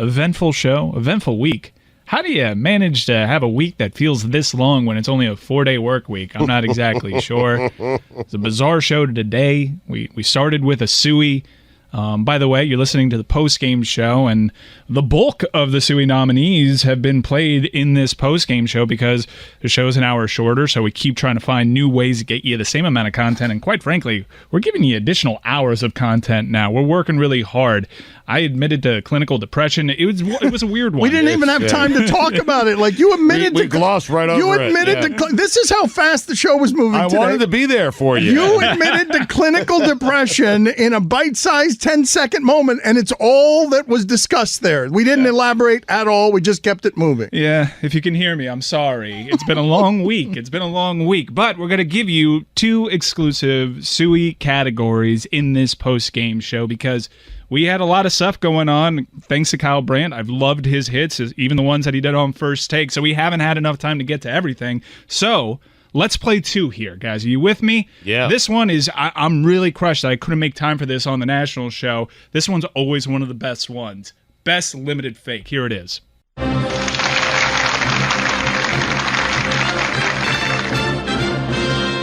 eventful show, eventful week. How do you manage to have a week that feels this long when it's only a 4-day work week? I'm not exactly sure. It's a bizarre show today. We started with a Suey. By the way, you're listening to the Postgame show, and the bulk of the Suey nominees have been played in this Postgame show because the show's an hour shorter, so we keep trying to find new ways to get you the same amount of content, and quite frankly, we're giving you additional hours of content now. We're working really hard. I admitted to clinical depression. It was a weird one. We didn't even have time to talk about it. Like, you admitted we glossed right over it. You admitted to this is how fast the show was moving today. I wanted to be there for you. You admitted to clinical depression in a bite-sized 10-second moment, and it's all that was discussed there. We didn't elaborate at all. We just kept it moving. Yeah, if you can hear me, I'm sorry. It's been a long week. But we're going to give you 2 exclusive Suey categories in this post-game show because we had a lot of stuff going on. Thanks to Kyle Brandt. I've loved his hits, even the ones that he did on First Take. So we haven't had enough time to get to everything. So let's play 2 here, guys. Are you with me? Yeah. This one is, I'm really crushed that I couldn't make time for this on the national show. This one's always one of the best ones. Best limited fake. Here it is.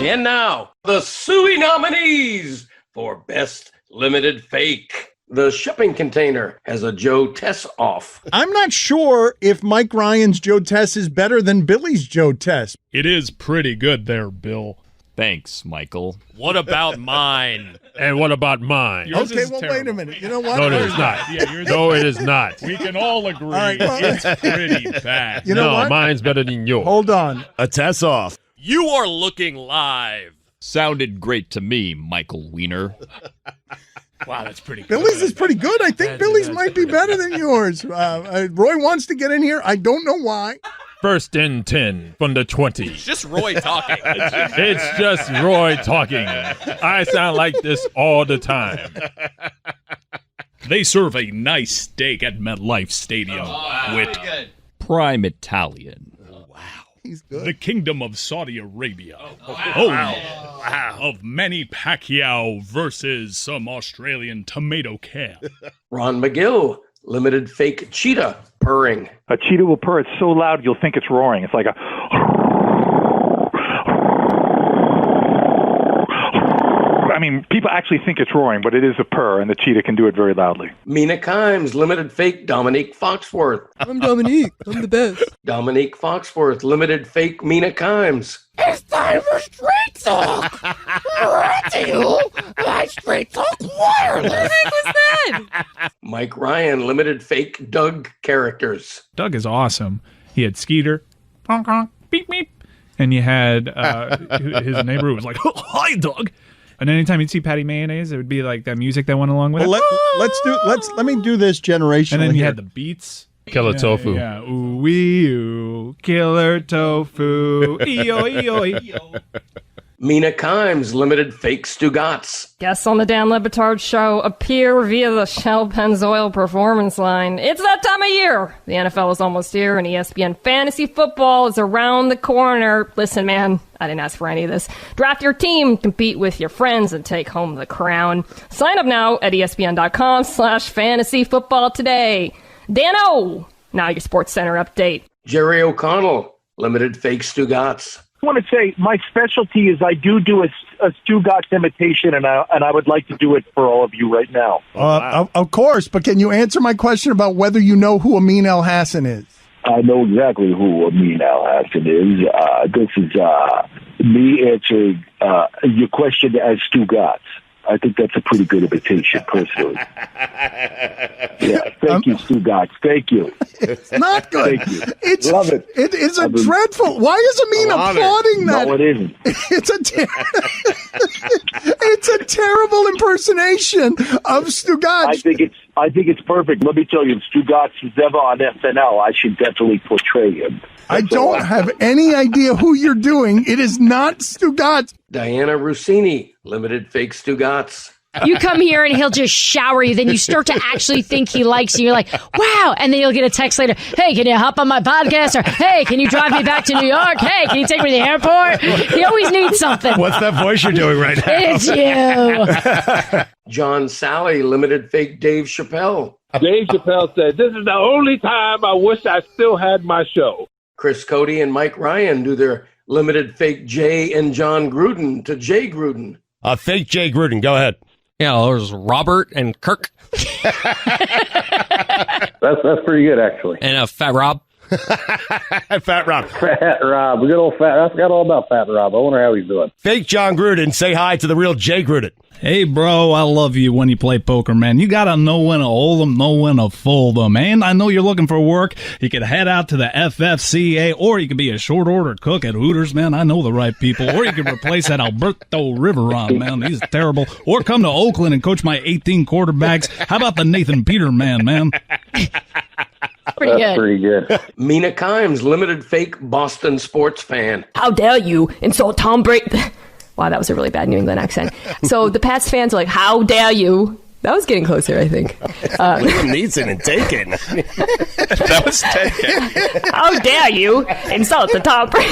And now, the Suey nominees for Best Limited Fake. The shipping container has a Joe Tess off. I'm not sure if Mike Ryan's Joe Tess is better than Billy's Joe Tess. It is pretty good there, Bill. Thanks, Michael. What about mine? And what about mine? Yours Okay, is well, terrible. wait a minute. You know what? No, it is not. Yeah, yours No, it is not. We can all agree right, well- it's pretty bad. You know No, what? mine's better than yours. Hold on. A test off. You are looking live. Sounded great to me, Michael Wiener. Wow, that's pretty good. Billy's is pretty good. I think Billy's might be better than yours. Roy wants to get in here. I don't know why. First and 10 from the 20. It's just Roy talking. It's just Roy talking. I sound like this all the time. They serve a nice steak at MetLife Stadium with Prime Italian. He's good. the Kingdom of Saudi Arabia. Home of Manny Pacquiao versus some Australian tomato can. Ron McGill, limited fake cheetah purring. A cheetah will purr. It's so loud you'll think it's roaring. It's like a... I mean, people actually think it's roaring, but it is a purr, and the cheetah can do it very loudly. Mina Kimes, limited fake Dominique Foxworth. I'm Dominique. I'm the best. Dominique Foxworth, limited fake Mina Kimes. It's time for Straight Talk. Brought to you by Straight Talk Wireless. What the heck was that? Mike Ryan, limited fake Doug characters. Doug is awesome. He had Skeeter, honk honk, beep beep, and you had his neighbor who was like, "Hi, Doug." And anytime you'd see Patty Mayonnaise, it would be like that music that went along with Well, it. let me do this generationally. And then you here. had the beats. Killer tofu. Yeah, ooh wee ooh, killer tofu, ee-oh, ee-oh, ee-oh. Mina Kimes, limited fake Stugotz. Guests on the Dan Le Batard Show appear via the Shell Pennzoil performance line. It's that time of year. The NFL is almost here, and ESPN Fantasy Football is around the corner. Listen, man, I didn't ask for any of this. Draft your team, compete with your friends, and take home the crown. Sign up now at ESPN.com/fantasy football today. Dano, now your Sports Center update. Jerry O'Connell, limited fake Stugotz. I want to say my specialty is I do a Stugatz imitation, and I would like to do it for all of you right now. Of course, but can you answer my question about whether you know who Amin El Hassan is? I know exactly who Amin Al Hassan is. This is me answering your question as Stugatz. I think that's a pretty good imitation, personally. Yeah, thank you, Stugatz. Thank you. It's not good. Thank you. It's, Love it. It's a dreadful. Why is Amin applauding that? No, it isn't. It's a terrible impersonation of Stugatz. I think it's perfect. Let me tell you, if Stugatz is ever on SNL, I should definitely portray him. I don't have any idea who you're doing. It is not Stugatz. Diana Rossini, limited fake Stugotz. You come here and he'll just shower you. Then you start to actually think he likes you. You're like, wow. And then you'll get a text later. Hey, can you hop on my podcast? Or, hey, can you drive me back to New York? Hey, can you take me to the airport? He always needs something. What's that voice you're doing right now? It's you. John Sally, limited fake Dave Chappelle. Dave Chappelle said, "This is the only time I wish I still had my show." Chris Cody and Mike Ryan do their limited fake Jay and John Gruden to Jay Gruden. Fake Jay Gruden. Go ahead. Yeah, there's Robert and Kirk. That's pretty good, actually. And Fat Rob. Fat Rob. Fat Rob. Good old Fat. I forgot all about Fat Rob. I wonder how he's doing. Fake John Gruden. Say hi to the real Jay Gruden. Hey, bro, I love you when you play poker, man. You gotta know when to hold them, know when to fold them. And I know you're looking for work. You could head out to the FFCA, or you could be a short order cook at Hooters, man. I know the right people. Or you could replace that Alberto Riveron, man. He's terrible. Or come to Oakland and coach my 18 quarterbacks. How about the Nathan Peterman, man? Pretty good. Mina Kimes, limited fake Boston sports fan. How dare you insult Tom Brady? Wow, that was a really bad New England accent. So the Pats fans are like, how dare you? That was getting closer, I think. Liam Neeson and Taken. That was Taken. How dare you insult the Tom Brady?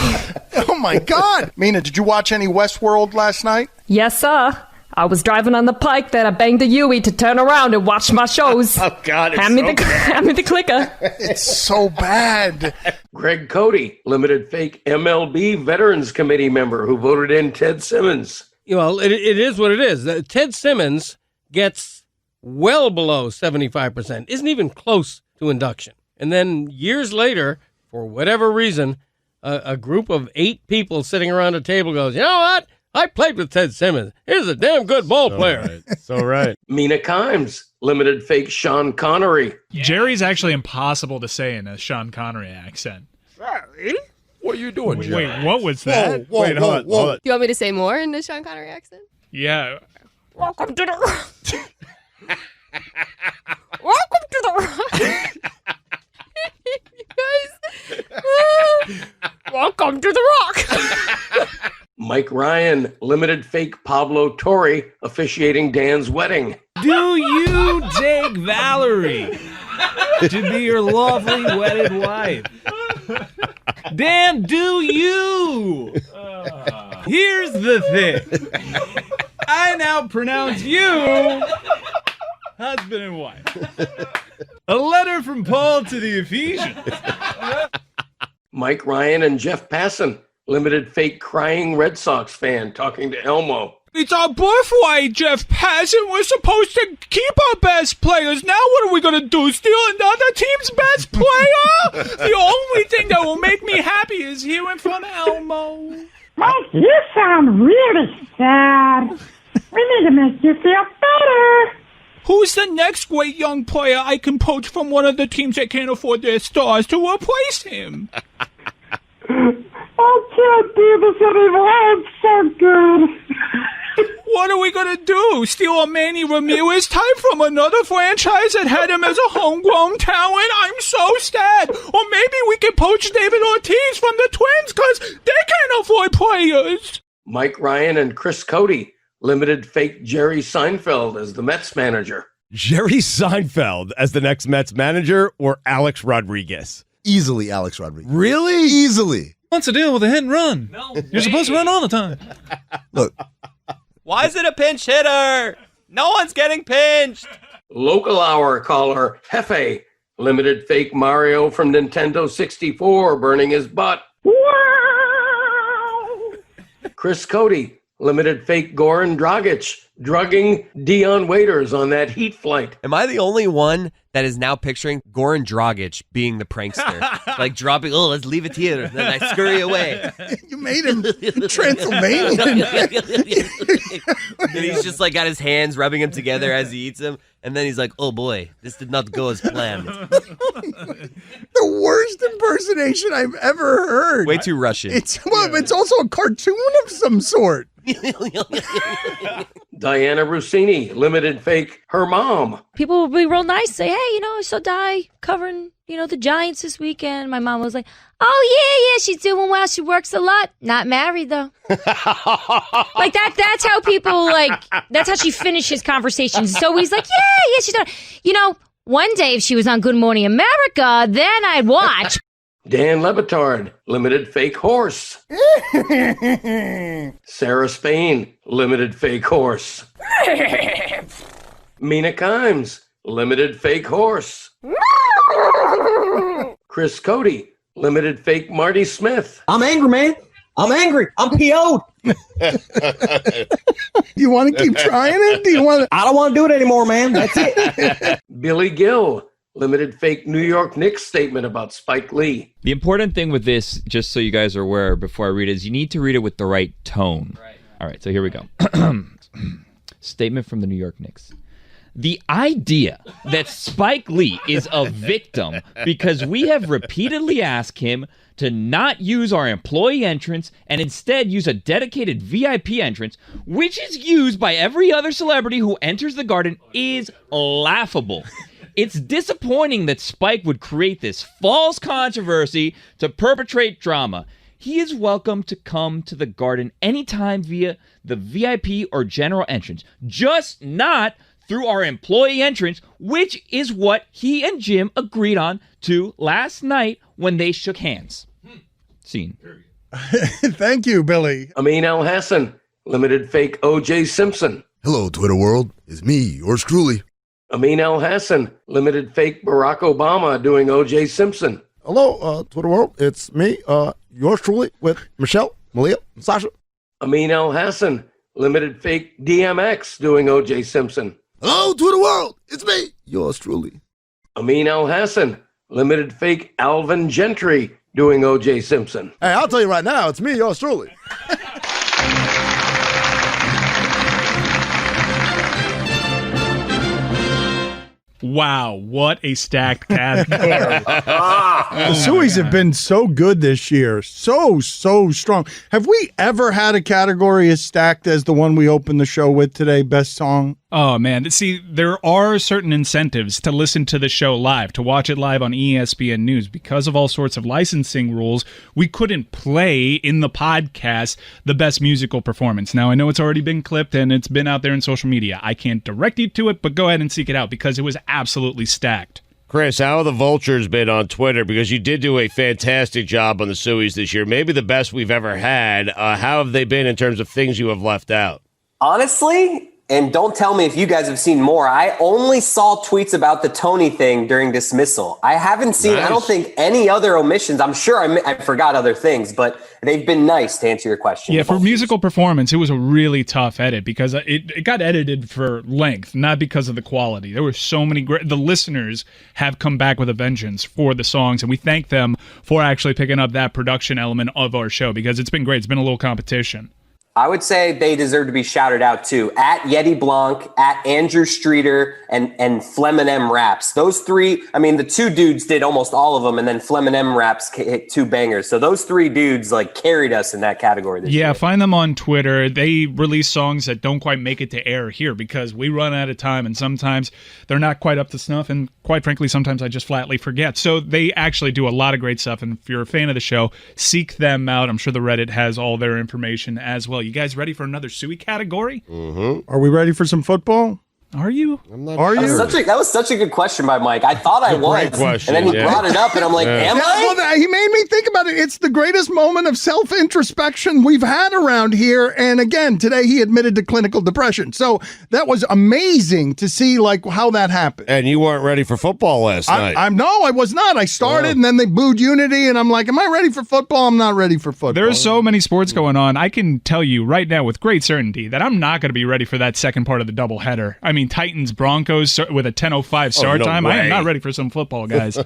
Oh, my God. Mina, did you watch any Westworld last night? Yes, sir. I was driving on the pike, then I banged the Yui to turn around and watch my shows. Oh, God. Hand me the clicker. It's so bad. Greg Cody, limited fake MLB Veterans Committee member who voted in Ted Simmons. Well, it is what it is. Ted Simmons gets well below 75%, isn't even close to induction. And then years later, for whatever reason, a group of 8 people sitting around a table goes, you know what? I played with Ted Simmons. He's a damn good ball player. So right. Mina Kimes, limited fake Sean Connery. Jerry's actually impossible to say in a Sean Connery accent. What are you doing, Jerry? Wait, what was that? Wait, hold on. Do you want me to say more in the Sean Connery accent? Yeah. Welcome to the Welcome to the You guys. Welcome to the Rock. Mike Ryan, limited fake Pablo Torre, officiating Dan's wedding. Do you take Valerie to be your lovely wedded wife? Dan, do you? Here's the thing. I now pronounce you husband and wife. A letter from Paul to the Ephesians. Mike Ryan and Jeff Passan, limited fake crying Red Sox fan, talking to Elmo. It's our birthright, Jeff Passan. We're supposed to keep our best players. Now what are we going to do? Steal another team's best player? The only thing that will make me happy is hearing from Elmo. Mike, you sound really sad. We need to make you feel better. Who's the next great young player I can poach from one of the teams that can't afford their stars to replace him? I can't do this anymore. It's so good. What are we going to do? Steal a Manny Ramirez type from another franchise that had him as a homegrown talent? I'm so sad. Or maybe we can poach David Ortiz from the Twins because they can't afford players. Mike Ryan and Chris Cody, limited fake Jerry Seinfeld as the Mets manager. Jerry Seinfeld as the next Mets manager or Alex Rodriguez? Easily Alex Rodriguez. Really? Easily. What's the deal with a hit and run? No, you're supposed to run all the time. Look. Why is it a pinch hitter? No one's getting pinched. Local hour caller Hefe, limited fake Mario from Nintendo 64 burning his butt. Wow. Chris Cody, limited fake Goran Dragic, drugging Dion Waiters on that Heat flight. Am I the only one that is now picturing Goran Dragic being the prankster? Like dropping, oh, let's leave it here. Then I scurry away. You made him Transylvanian. And he's just like got his hands rubbing him together as he eats them. And then he's like, oh boy, this did not go as planned. The worst impersonation I've ever heard. Way too Russian. It's also a cartoon of some sort. Diana Rossini, limited fake, her mom. People will be real nice, say, hey, I saw Di covering, the Giants this weekend. My mom was like, oh, yeah, she's doing well. She works a lot. Not married, though. Like, that's how people, that's how she finishes conversations. So he's like, yeah, she's done. One day if she was on Good Morning America, then I'd watch. Dan Levitard, limited fake horse. Sarah Spain, limited fake horse. Mina Kimes, limited fake horse. Chris Cody, limited fake Marty Smith. I'm angry, man. I'm angry. I'm PO'd. You want to keep trying it? Do you want to? I don't want to do it anymore, man. That's it. Billy Gill, limited fake New York Knicks statement about Spike Lee. The important thing with this, just so you guys are aware before I read it, is you need to read it with the right tone. Right. All right, so here we go. Statement from the New York Knicks. The idea that Spike Lee is a victim because we have repeatedly asked him to not use our employee entrance and instead use a dedicated VIP entrance, which is used by every other celebrity who enters the Garden, is laughable. It's disappointing that Spike would create this false controversy to perpetrate drama. He is welcome to come to the Garden anytime via the VIP or general entrance, just not through our employee entrance, which is what he and Jim agreed on to last night when they shook hands. Scene. Thank you, Billy. Amin Al Hassan, limited fake O.J. Simpson. Hello, Twitter world. It's me, yours truly. Amin Al Hassan, limited fake Barack Obama doing O.J. Simpson. Hello, Twitter world. It's me, yours truly, with Michelle, Malia, and Sasha. Amin Al Hassan, limited fake DMX doing O.J. Simpson. Hello, Twitter world. It's me, yours truly. Amin Al Hassan, limited fake Alvin Gentry doing O.J. Simpson. Hey, I'll tell you right now, it's me, yours truly. Wow, what a stacked category. The Sueys have been so good this year. So strong. Have we ever had a category as stacked as the one we opened the show with today, Best Song? Oh, man. See, there are certain incentives to listen to the show live, to watch it live on ESPN News. Because of all sorts of licensing rules, we couldn't play in the podcast the best musical performance. Now, I know it's already been clipped and it's been out there in social media. I can't direct you to it, but go ahead and seek it out because it was absolutely stacked. Chris, how have the vultures been on Twitter? Because you did do a fantastic job on the Sueys this year, maybe the best we've ever had. How have they been in terms of things you have left out? Honestly, and don't tell me if you guys have seen more, I only saw tweets about the Tony thing during dismissal. I haven't seen, I don't think, any other omissions. I'm sure I forgot other things, but they've been nice to answer your question. Yeah, for musical performance, it was a really tough edit because it got edited for length, not because of the quality. There were so many great... The listeners have come back with a vengeance for the songs, and we thank them for actually picking up that production element of our show because it's been great. It's been a little competition. I would say they deserve to be shouted out too. At Yeti Blanc, at Andrew Streeter, and Flemin' M Raps. Those three, I mean, the two dudes did almost all of them, and then Flemin' M Raps hit two bangers. So those three dudes carried us in that category this year. Yeah, find them on Twitter. They release songs that don't quite make it to air here because we run out of time, and sometimes they're not quite up to snuff, and quite frankly, sometimes I just flatly forget. So they actually do a lot of great stuff, and if you're a fan of the show, seek them out. I'm sure the Reddit has all their information as well. You guys ready for another Suey category? Mm-hmm. Are we ready for some football? Are you? I'm not. Are you? That was such a good question by Mike. I thought I was, question, and then he brought it up, and I'm like, am I? Well, he made me think about it. It's the greatest moment of self-introspection we've had around here. And again, today he admitted to clinical depression. So that was amazing to see how that happened. And you weren't ready for football last night. No, I was not. I started, and then they booed Unity, and I'm like, am I ready for football? I'm not ready for football. There's so many sports going on. I can tell you right now with great certainty that I'm not going to be ready for that second part of the doubleheader. I mean, Titans-Broncos with a 10:05 start time. way. I am not ready for some football, guys.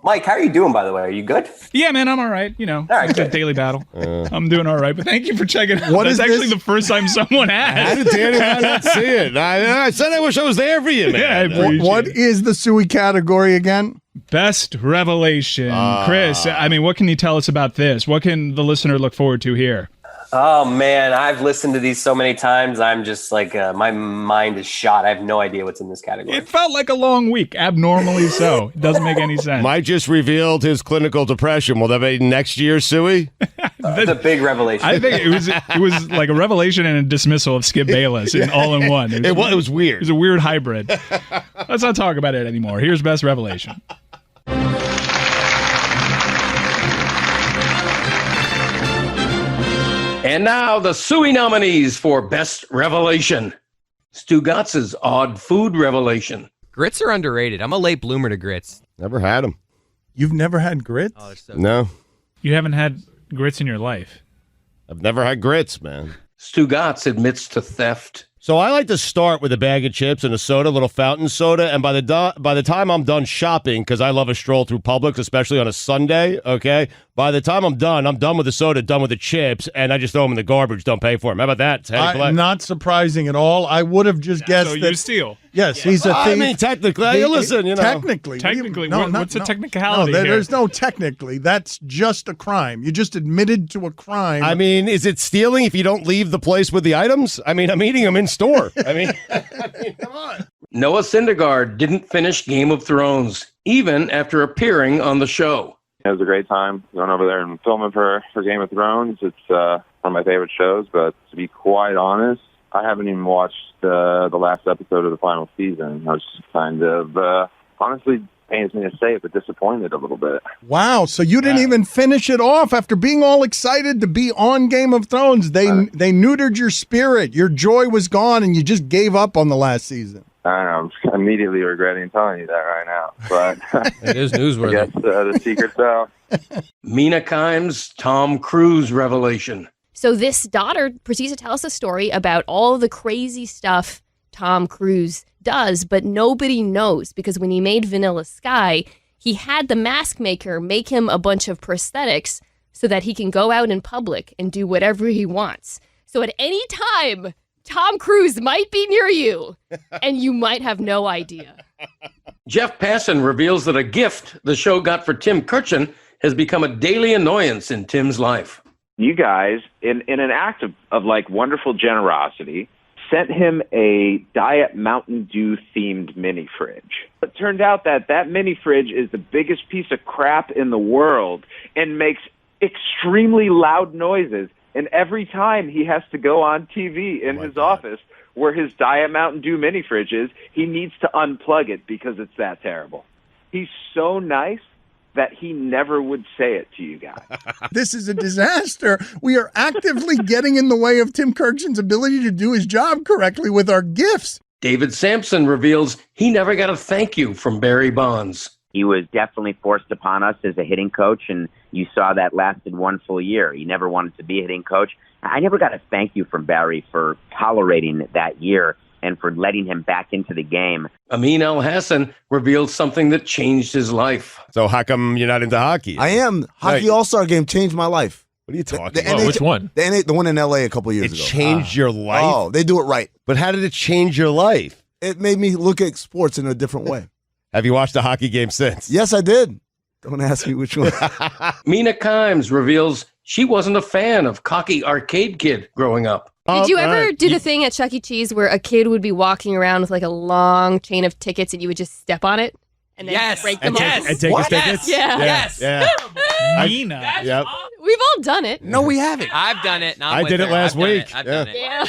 Mike, how are you doing, by the way? Are you good? Yeah, man, I'm all right. All right, good daily battle. I'm doing all right, but thank you for checking out. What That's is actually this? the first time someone asked. How did Danny not see it? I said I wish I was there for you, man. Yeah, I appreciate What it. is the Suey category again? Best revelation. Chris, I mean, what can you tell us about this? What can the listener look forward to here? Oh man, I've listened to these so many times. I'm just like, my mind is shot. I have no idea what's in this category. It felt like a long week, abnormally so. It doesn't make any sense. Mike just revealed his clinical depression. Will that be next year, Suey? It's a big revelation. I think it was like a revelation and a dismissal of Skip Bayless all in one. It was weird. It was a weird hybrid. Let's not talk about it anymore. Here's best revelation. And now the Suey nominees for Best Revelation. Stu Gotz's odd food revelation. Grits are underrated. I'm a late bloomer to grits. Never had them. You've never had grits? Oh, they're so No. You haven't had grits in your life. I've never had grits, man. Stu Gotz admits to theft. So I like to start with a bag of chips and a soda, a little fountain soda, and by the time I'm done shopping, because I love a stroll through Publix, especially on a Sunday, okay? By the time I'm done with the soda, done with the chips, and I just throw them in the garbage, don't pay for them. How about that, Teddy? Not surprising at all. I would have just guessed So that. you steal. Yes, he's a thief. I mean, technically, listen, you know. Technically. What's the technicality No, here? there's no technically. That's just a crime. You just admitted to a crime. I mean, is it stealing if you don't leave the place with the items? I mean, I'm eating them in store. I mean, come on. Noah Syndergaard didn't finish Game of Thrones, even after appearing on the show. It was a great time going over there and filming for Game of Thrones. It's one of my favorite shows, but to be quite honest, I haven't even watched the last episode of the final season. I was just kind of, honestly, pains me to say it, but disappointed a little bit. Wow, so you didn't even finish it off after being all excited to be on Game of Thrones. They neutered your spirit. Your joy was gone, and you just gave up on the last season. I know, I'm immediately regretting telling you that right now, but It is newsworthy. I guess the secret's out. Mina Kimes' Tom Cruise revelation. So this daughter proceeds to tell us a story about all the crazy stuff Tom Cruise does, but nobody knows because when he made Vanilla Sky, he had the mask maker make him a bunch of prosthetics so that he can go out in public and do whatever he wants. So at any time, Tom Cruise might be near you, and you might have no idea. Jeff Passan reveals that a gift the show got for Tim Kurchin has become a daily annoyance in Tim's life. You guys, in an act of like wonderful generosity, sent him a Diet Mountain Dew themed mini fridge. It turned out that mini fridge is the biggest piece of crap in the world and makes extremely loud noises. And every time he has to go on TV in his office where his Diet Mountain Dew mini fridge is, he needs to unplug it because it's that terrible. He's so nice that he never would say it to you guys. This is a disaster. We are actively getting in the way of Tim Kurkjian's ability to do his job correctly with our gifts. David Sampson reveals he never got a thank you from Barry Bonds. He was definitely forced upon us as a hitting coach, and you saw that lasted one full year. He never wanted to be a hitting coach. I never got a thank you from Barry for tolerating that year and for letting him back into the game. Amin Al-Hassan revealed something that changed his life. So how come you're not into hockey? I am. Hockey All-Star Game changed my life. What are you talking about? Which one? The one in L.A. a couple years It ago. changed your life? Oh, they do it right. But how did it change your life? It made me look at sports in a different way. Have you watched a hockey game since? Yes, I did. Don't ask me which one. Mina Kimes reveals she wasn't a fan of cocky arcade kid growing up. Did you ever do the thing at Chuck E. Cheese where a kid would be walking around with like a long chain of tickets and you would just step on it and then break them off? And take his tickets? Yeah. Yes. Yeah. Mina. Yep. We've all done it. No, we haven't. I've done it. I did it last week. I've done it. Yeah.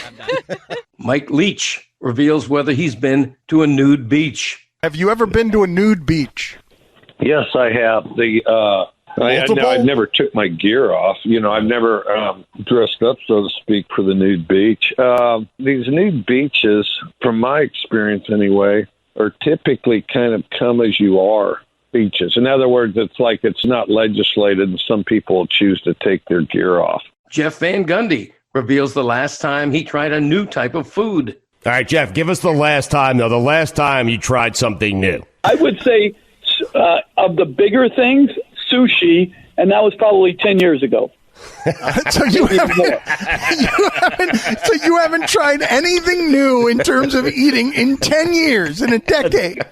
Mike Leach reveals whether he's been to a nude beach. Have you ever been to a nude beach? Yes, I have. I've never took my gear off. I've never dressed up, so to speak, for the nude beach. These nude beaches, from my experience anyway, are typically kind of come as you are beaches. In other words, it's not legislated, and some people choose to take their gear off. Jeff Van Gundy reveals the last time he tried a new type of food. All right, Jeff, give us the last time, though. The last time you tried something new. I would say of the bigger things, sushi, and that was probably 10 years ago. So you haven't tried anything new in terms of eating in 10 years, in a decade.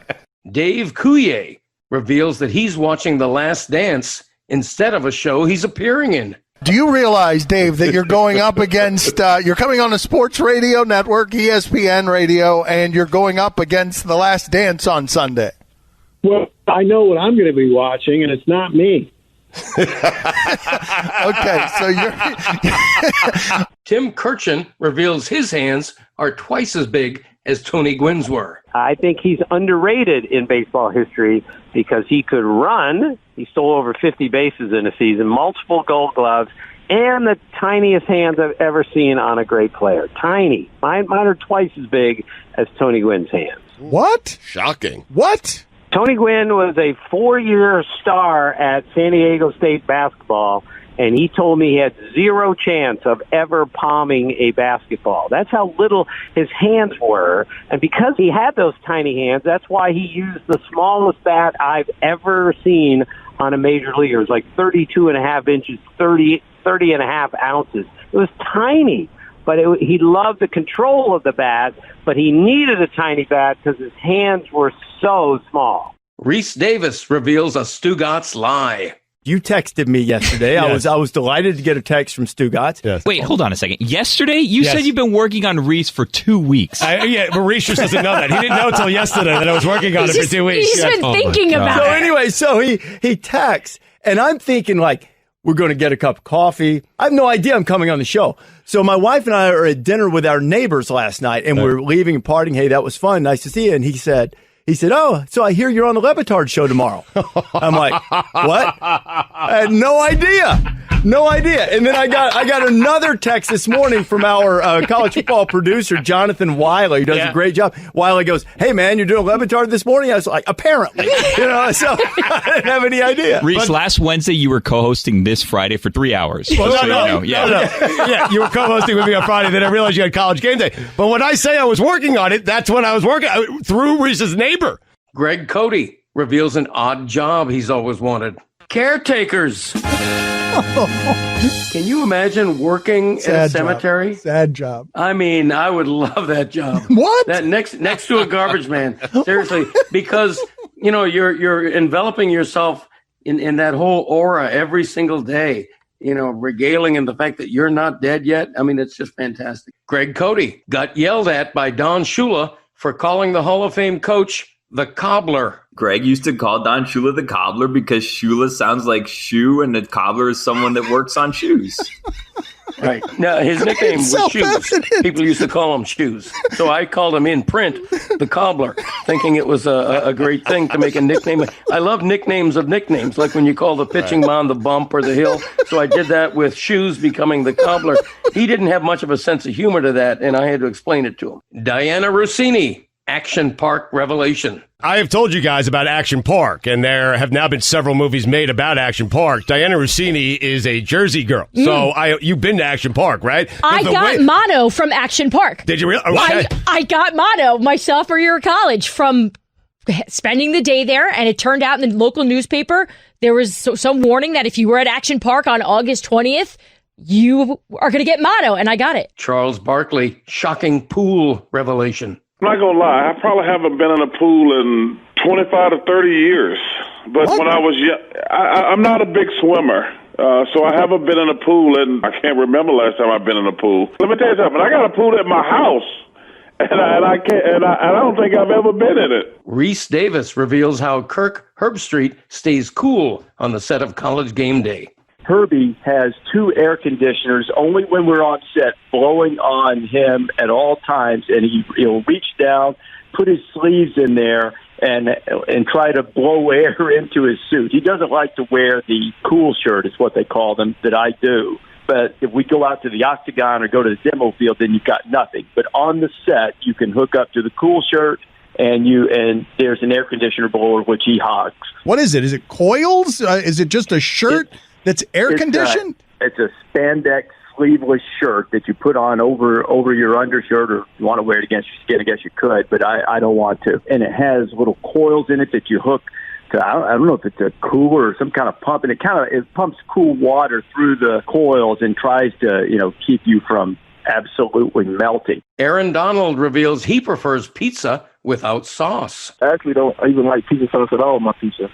Dave Coulier reveals that he's watching The Last Dance instead of a show he's appearing in. Do you realize, Dave, that you're going up against, you're coming on a sports radio network, ESPN radio, and you're going up against The Last Dance on Sunday? Well, I know what I'm going to be watching, and it's not me. Okay, so you're... Tim Kirchin reveals his hands are twice as big as Tony Gwynn's were. I think he's underrated in baseball history because he could run. He stole over 50 bases in a season, multiple gold gloves, and the tiniest hands I've ever seen on a great player. Tiny. Mine are twice as big as Tony Gwynn's hands. What? Shocking. What? Tony Gwynn was a 4-year star at San Diego State basketball, and he told me he had zero chance of ever palming a basketball. That's how little his hands were. And because he had those tiny hands, that's why he used the smallest bat I've ever seen on a major leaguer. It was like 32.5 inches, 30.5 ounces. It was tiny. But he loved the control of the bat, but he needed a tiny bat because his hands were so small. Reese Davis reveals a Stugatz lie. You texted me yesterday. Yes. I was delighted to get a text from Stugatz. Yes. Wait, hold on a second. Yesterday, you Yes. said you've been working on Reese for 2 weeks. Yeah, but Reese just doesn't know that. He didn't know until yesterday that I was working on it for 2 weeks. He's been thinking about So it. anyway, so he texts, and I'm thinking like, we're going to get a cup of coffee. I have no idea I'm coming on the show. So my wife and I are at dinner with our neighbors last night, and we're leaving and partying. Hey, that was fun. Nice to see you. And he said, oh, so I hear you're on the Le Batard show tomorrow. I'm like, what? I had no idea. No idea. And then I got another text this morning from our college football producer, Jonathan Wiley, who does a great job. Wiley goes, hey, man, you're doing Le Batard this morning? I was like, apparently. So I didn't have any idea. Reese, last Wednesday, you were co-hosting This Friday for 3 hours. Well, Just so no. you know. Yeah, you were co-hosting with me on Friday, then I realized you had College Game Day. But when I say I was working on it, that's when I was working through Reese's neighbor. Greg Cody reveals an odd job he's always wanted. Caretakers. Can you imagine working in a cemetery? Sad job. I mean, I would love that job. What? That next to a garbage man. Seriously, because you're enveloping yourself in that whole aura every single day. Regaling in the fact that you're not dead yet. I mean, it's just fantastic. Greg Cody got yelled at by Don Shula for calling the Hall of Fame coach the cobbler. Greg used to call Don Shula the cobbler because Shula sounds like shoe, and the cobbler is someone that works on shoes. Right. Now, his nickname was Shoes. People used to call him Shoes. So I called him in print the cobbler, thinking it was a great thing to make a nickname. I love nicknames of nicknames, like when you call the pitching mound the bump or the hill. So I did that with Shoes becoming the cobbler. He didn't have much of a sense of humor to that, and I had to explain it to him. Diana Rossini, Action Park revelation. I have told you guys about Action Park, and there have now been several movies made about Action Park. Diana Rossini is a Jersey girl, so you've been to Action Park, right? I got mono from Action Park. Did you really? I got mono my sophomore year of college from spending the day there, and it turned out in the local newspaper there was some warning that if you were at Action Park on August 20th, you are going to get mono, and I got it. Charles Barkley, shocking pool revelation. I'm not going to lie. I probably haven't been in a pool in 25 to 30 years. But when I was young, I'm not a big swimmer. So I haven't been in a pool, and I can't remember last time I've been in a pool. Let me tell you something. I got a pool at my house, and I don't think I've ever been in it. Reese Davis reveals how Kirk Herbstreit stays cool on the set of College Game Day. Herbie has 2 air conditioners only when we're on set, blowing on him at all times, and he'll reach down, put his sleeves in there, and try to blow air into his suit. He doesn't like to wear the cool shirt, is what they call them, that I do. But if we go out to the octagon or go to the demo field, then you've got nothing. But on the set, you can hook up to the cool shirt, and there's an air conditioner blower, which he hogs. What is it? Is it coils? Is it just a shirt that's air conditioned? It's a spandex sleeveless shirt that you put on over your undershirt, or if you want to wear it against your skin, I guess you could, but I don't want to. And it has little coils in it that you hook to, I don't know if it's a cooler or some kind of pump, and it pumps cool water through the coils and tries to, keep you from absolutely melting. Aaron Donald reveals he prefers pizza without sauce. I actually don't even like pizza sauce at all on my pizza.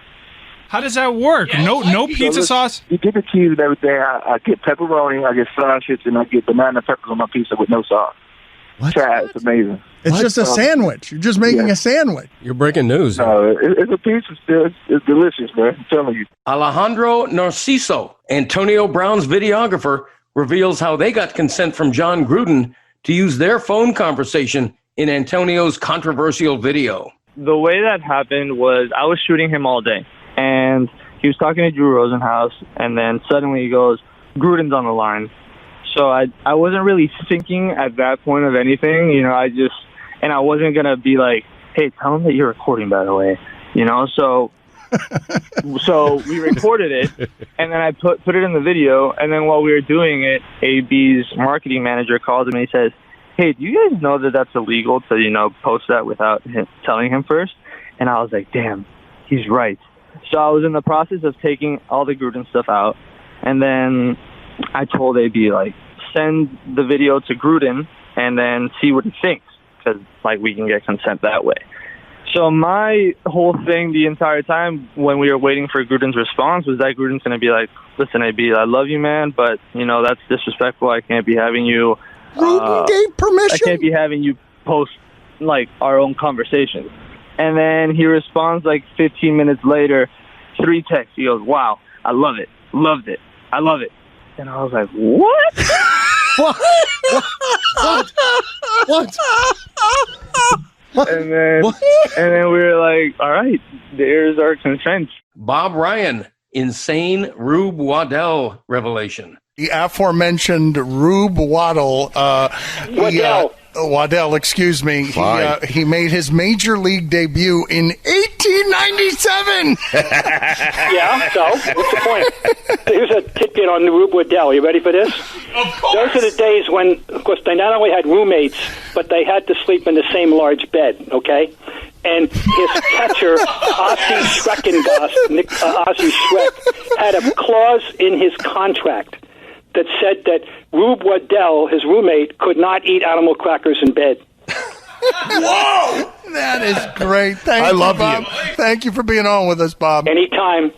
How does that work? No pizza sauce? You get the cheese and everything. I get pepperoni, I get sausage, and I get banana peppers on my pizza with no sauce. Try it. It's amazing. It's just a sandwich. You're just making a sandwich. You're breaking news. No, it's a pizza still. It's delicious, man. I'm telling you. Alejandro Narciso, Antonio Brown's videographer, reveals how they got consent from John Gruden to use their phone conversation in Antonio's controversial video. The way that happened was I was shooting him all day, and he was talking to Drew Rosenhaus, and then suddenly he goes, Gruden's on the line. So I wasn't really thinking at that point of anything, you know, and I wasn't going to be like, hey, tell him that you're recording, by the way, you know, so we recorded it, and then I put it in the video, and then while we were doing it, AB's marketing manager calls him and he says, hey, do you guys know that that's illegal to, you know, post that without telling him first? And I was like, damn, he's right. So I was in the process of taking all the Gruden stuff out, and then I told AB, like, send the video to Gruden and then see what he thinks, because, like, we can get consent that way. So my whole thing the entire time when we were waiting for Gruden's response was that Gruden's going to be like, listen, AB, I love you, man, but, you know, that's disrespectful. I can't be having you... Gruden gave permission? I can't be having you post, like, our own conversations. And then he responds, like, 15 minutes later, 3 texts. He goes, wow, I love it. Loved it. I love it. And I was like, what? What? And then we were like, all right, there's our consent. Bob Ryan, insane Rube Waddell revelation. The aforementioned Rube Waddell. Waddell, excuse me. He made his major league debut in 1897. Yeah, so what's the point? Here's a tidbit on Rube Waddell. You ready for this? Of course. Those are the days when, of course, they not only had roommates, but they had to sleep in the same large bed, okay? And his catcher, Ozzie Schreck, had a clause in his contract that said that Rube Waddell, his roommate, could not eat animal crackers in bed. Whoa! That is great. Thank you, Bob. Thank you for being on with us, Bob. Anytime.